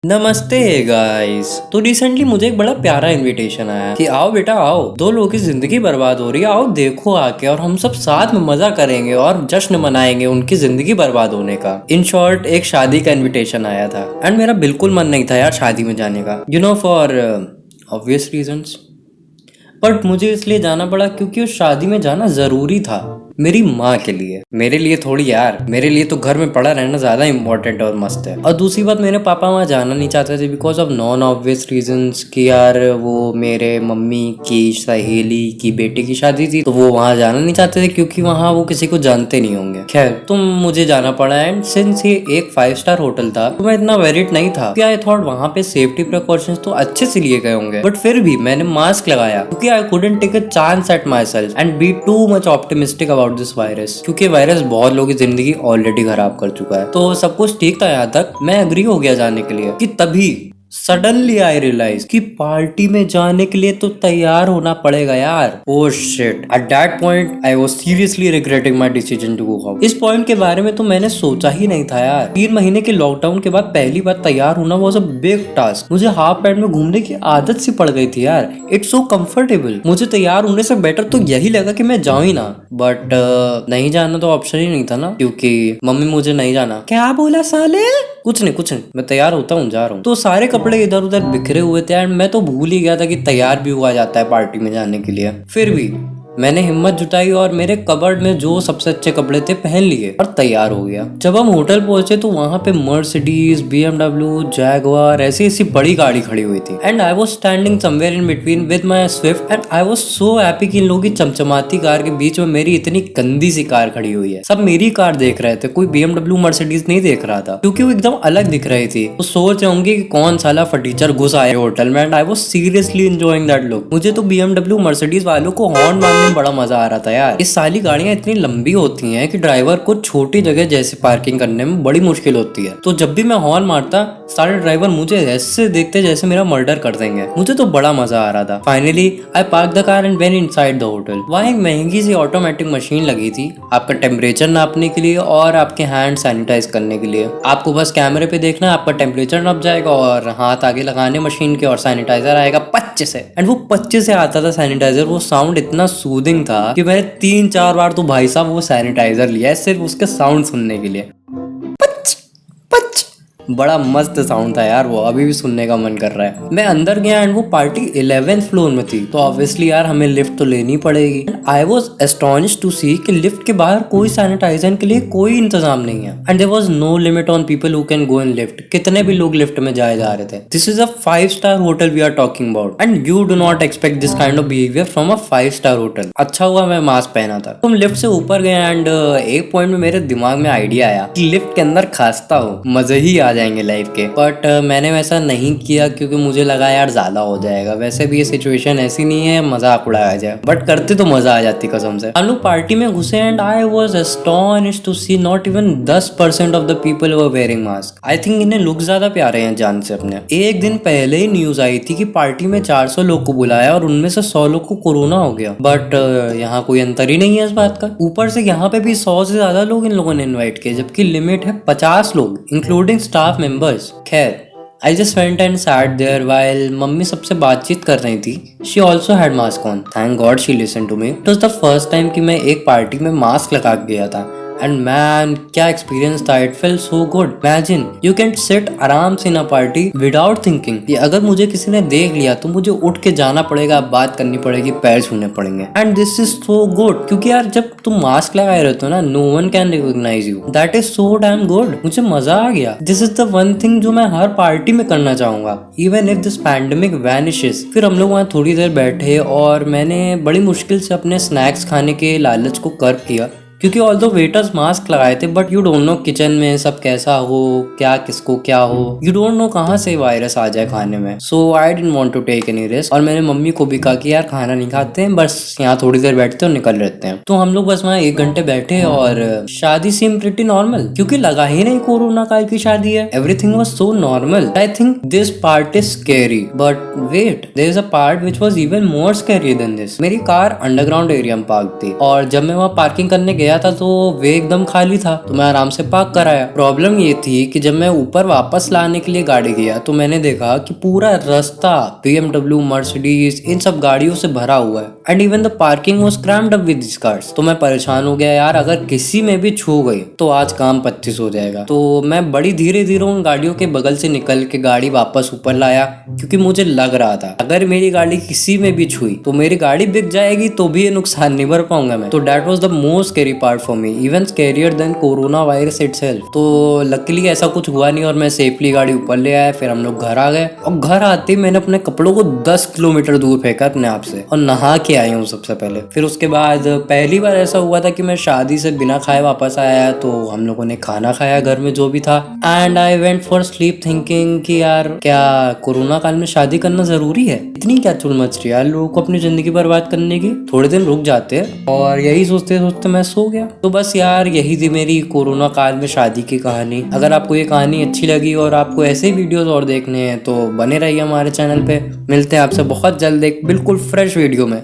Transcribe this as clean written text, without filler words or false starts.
नमस्ते गाइस। तो रिसेंटली मुझे एक बड़ा प्यारा इनविटेशन आया कि आओ बेटा आओ, दो लोगों की जिंदगी बर्बाद हो रही है, आओ देखो आके और हम सब साथ में मजा करेंगे और जश्न मनाएंगे उनकी जिंदगी बर्बाद होने का। इन शॉर्ट एक शादी का इनविटेशन आया था एंड मेरा बिल्कुल मन नहीं था यार शादी में जाने का, फॉर ऑब्वियस रीजंस। बट मुझे इसलिए जाना पड़ा क्योंकि उस शादी में जाना जरूरी था, मेरी माँ के लिए, मेरे लिए थोड़ी यार। मेरे लिए तो घर में पड़ा रहना ज्यादा इंपॉर्टेंट और मस्त है। और दूसरी बात, मेरे पापा वहाँ जाना नहीं चाहते थे because of non obvious reasons कि यार वो मेरे मम्मी की सहेली की बेटी की शादी थी, तो वो वहाँ जाना नहीं चाहते थे क्योंकि वहाँ वो किसी को जानते नहीं होंगे। खैर तो मुझे जाना पड़ा एंड सिंस ये एक 5 स्टार होटल था तो मैं इतना वेरिड नहीं था कि आई थॉट वहाँ पे सेफ्टी प्रिकॉशंस तो अच्छे से लिए गए होंगे। बट फिर भी मैंने मास्क लगाया क्योंकि I couldn't take a chance at my self and be too much optimistic about this virus, क्योंकि वायरस बहुत लोगों की जिंदगी ऑलरेडी खराब कर चुका है। तो सब कुछ ठीक था यहाँ तक, मैं एग्री हो गया जाने के लिए कि तभी सडनली आई रियलाइज कि पार्टी में जाने के लिए तो तैयार होना पड़ेगा यार। Oh shit, at that point I was seriously regretting my decision to go out. इस पॉइंट के बारे में तो मैंने सोचा ही नहीं था यार। 3 महीने के लॉकडाउन के बाद पहली बार तैयार होना वाज अ बिग टास्क। मुझे हाफ पैंट में घूमने की आदत सी पड़ गई थी यार, इट्स सो कंफर्टेबल। मुझे तैयार होने से बेटर तो यही लगा कि मैं जाऊं ही ना। बट नहीं जाना तो ऑप्शन ही नहीं था ना, क्योंकि मम्मी मुझे नहीं जाना। क्या बोला साले? कुछ नहीं, मैं तैयार होता हूँ, जा रहा हूँ। तो सारे कपड़े इधर उधर बिखरे हुए थे एंड मैं तो भूल ही गया था कि तैयार भी हुआ जाता है पार्टी में जाने के लिए। फिर भी मैंने हिम्मत जुटाई और मेरे कबर्ड में जो सबसे अच्छे कपड़े थे पहन लिए और तैयार हो गया। जब हम होटल पहुंचे तो वहां पे मर्सिडीज, BMW, जैगवार ऐसी ऐसी बड़ी गाड़ी खड़ी हुई थी and I was standing somewhere in between with my Swift and I was so happy कि इन लोगों की चमचमाती कार के बीच में मेरी इतनी गंदी सी कार खड़ी हुई है। सब मेरी कार देख रहे थे, कोई BMW मर्सिडीज नहीं देख रहा था क्योंकि वो एकदम अलग दिख रही थी। तो सोच रहे होंगे कि कौन साला फटीचर घुस आए होटल में and I was seriously enjoying that look. मुझे तो BMW मर्सिडीज वालों को हॉर्न मारने में बड़ा मजा आ रहा था यार। ये सारी गाड़ियां इतनी लंबी होती हैं कि ड्राइवर को छोटी जगह जैसे पार्किंग करने में बड़ी मुश्किल होती है। तो जब भी मैं हॉर्न मारता सारे ड्राइवर मुझे ऐसे देखते जैसे मेरा मर्डर कर देंगे। मुझे तो बड़ा मजा आ रहा था। Finally I park the car and went inside the hotel. वहाँ एक महंगी सी ऑटोमेटिक मशीन लगी थी आपका टेम्परेचर नापने के लिए और आपके हैंड सैनिटाइज करने के लिए। आपको बस कैमरे पे देखना, आपका टेम्परेचर नाप जाएगा और हाथ आगे लगाने मशीन के और सैनिटाइजर आएगा 25 से। एंड वो 25 से आता था सैनिटाइजर। वो साउंड इतना सूदिंग था कि मैंने 3-4 बार तो भाई साहब वो सैनिटाइजर लिया है सिर्फ उसके साउंड सुनने के लिए। पच पच, बड़ा मस्त साउंड था यार, वो अभी भी सुनने का मन कर रहा है। मैं अंदर गया एंड वो पार्टी 11th फ्लोर में थी, तो ऑब्वियसली यार हमें लिफ्ट तो लेनी पड़ेगी। आई वाज एस्टोनिश्ड टू सी कि लिफ्ट के बाहर कोई सैनिटाइजर के लिए कोई इंतजाम नहीं है and there was no limit on people who can go in lift. कितने भी लोग लिफ्ट में जाए जा रहे थे। This is a 5 star hotel we are talking about and you do not expect this kind of behaviour from a 5 star hotel. अच्छा हुआ मैं मास्क पहना था। तुम लिफ्ट से ऊपर गए एंड एक पॉइंट में मेरे दिमाग में आइडिया आया कि लिफ्ट के अंदर खांसता हो, मजे ही आ जाएंगे लाइफ के। बट मैंने वैसा नहीं किया क्योंकि मुझे लगा यार ज्यादा हो जाएगा। वैसे भी ये सिचुएशन ऐसी नहीं है मजाक उड़ाया जाए, बट करते तो मजा आ जाती कसम से। हम लोग पार्टी में घुसे and I was astonished to see not even 10% of the people were wearing mask. I think इन्हें लुक ज्यादा प्यारे हैं जान से अपने। एक दिन पहले ही न्यूज आई थी कि पार्टी में 400 लोग को बुलाया और उनमें से 100 लोग को कोरोना हो गया। बट यहाँ कोई अंतर ही नहीं है इस बात का। ऊपर से यहाँ पे भी 100 से ज्यादा लोग इन लोगों ने इन्वाइट किए जबकि लिमिट है 50 लोग इंक्लूडिंग स्टाफ मेंबर्स। खैर I just went and sat there while mummy सबसे बातचीत कर रही थी। She also had mask on. Thank God she listened to me. It was the first time कि मैं एक पार्टी में मास्क लगा के गया था एंड मैन क्या एक्सपीरियंस था। It felt so good. Imagine you can sit आराम से इन अ पार्टी विदाउट थिंकिंग कि अगर मुझे किसी ने देख लिया तो मुझे उठ के जाना पड़ेगा, बात करनी पड़ेगी, पैर छूने पड़ेंगे। And this is so good क्योंकि यार जब तुम मास्क लगाए रहते हो ना, no one can recognise you. That is so damn good. मुझे मजा आ गया। This is the one thing जो मैं हर पार्टी में करना चाहूंगा even if this pandemic vanishes. फिर हम लोग वहाँ थोड़ी देर बैठे और मैंने बड़ी मुश्किल से अपने स्नैक्स खाने के लालच को कर्ब किया क्योंकि ऑल्दो वेटर्स मास्क लगाए थे but you don't know kitchen में सब कैसा हो, क्या किसको क्या हो, यू डोंट नो कहाँ से वायरस आ जाए खाने में। So I didn't want to take any risk और मैंने मम्मी को भी कहा कि यार खाना नहीं खाते हैं, बस यहाँ थोड़ी देर बैठते और निकल रहते हैं। तो हम लोग बस वहाँ 1 घंटे बैठे और शादी सीम प्रिटी नॉर्मल क्योंकि लगा ही नहीं कोरोना काल की शादी है। Everything was so normal. I think this part is scary but wait, there is a part which was even more scary than this. मेरी कार अंडरग्राउंड एरिया में पार्क थी और जब मैं वहाँ पार्किंग करने गया गया था तो वे एकदम खाली था, तो मैं आराम से पार्क कराया। प्रॉब्लम ये थी कि जब मैं ऊपर वापस लाने के लिए गाड़ी गया तो मैंने देखा कि पूरा रास्ता BMW, मर्सिडीज इन सब गाड़ियों से भरा हुआ है and even the parking was cramped up with this cars. तो मैं परेशान हो गया यार, अगर किसी में भी छू गई तो आज काम 25 हो जाएगा। तो मैं बड़ी धीरे धीरे उन गाड़ियों के बगल से निकल के गाड़ी वापस ऊपर लाया, क्योंकि मुझे लग रहा था अगर मेरी गाड़ी किसी में भी छुई तो मेरी गाड़ी बिक जाएगी तो भी ये नुकसान नहीं भर पाऊंगा मैं। तो that was the most scary part for me, even scarier than corona virus itself. तो लकीली ऐसा कुछ हुआ नहीं और मैं सेफली गाड़ी ऊपर ले आया। फिर हम लोग घर आ गए और घर आते ही मैंने अपने कपड़ों को 10 किलोमीटर दूर फेंका अपने आप से और नहा के आई हूँ सबसे पहले। फिर उसके बाद पहली बार ऐसा हुआ था कि मैं शादी से बिना खाए वापस आया, तो हम लोगों ने खाना खाया घर में जो भी था and I went for sleep thinking कि यार क्या कोरोना काल में शादी करना जरूरी है? इतनी क्या चुल मच रही है यार लोगों को अपनी जिंदगी बर्बाद करने की, थोड़े दिन रुक जाते। और यही सोचते सोचते मैं सो गया। तो बस यार यही थी मेरी कोरोना काल में शादी की कहानी। अगर आपको ये कहानी अच्छी लगी और आपको ऐसे वीडियोस और देखने हैं तो बने रहिए हमारे चैनल पे। मिलते हैं आपसे बहुत जल्द एक बिल्कुल फ्रेश वीडियो में।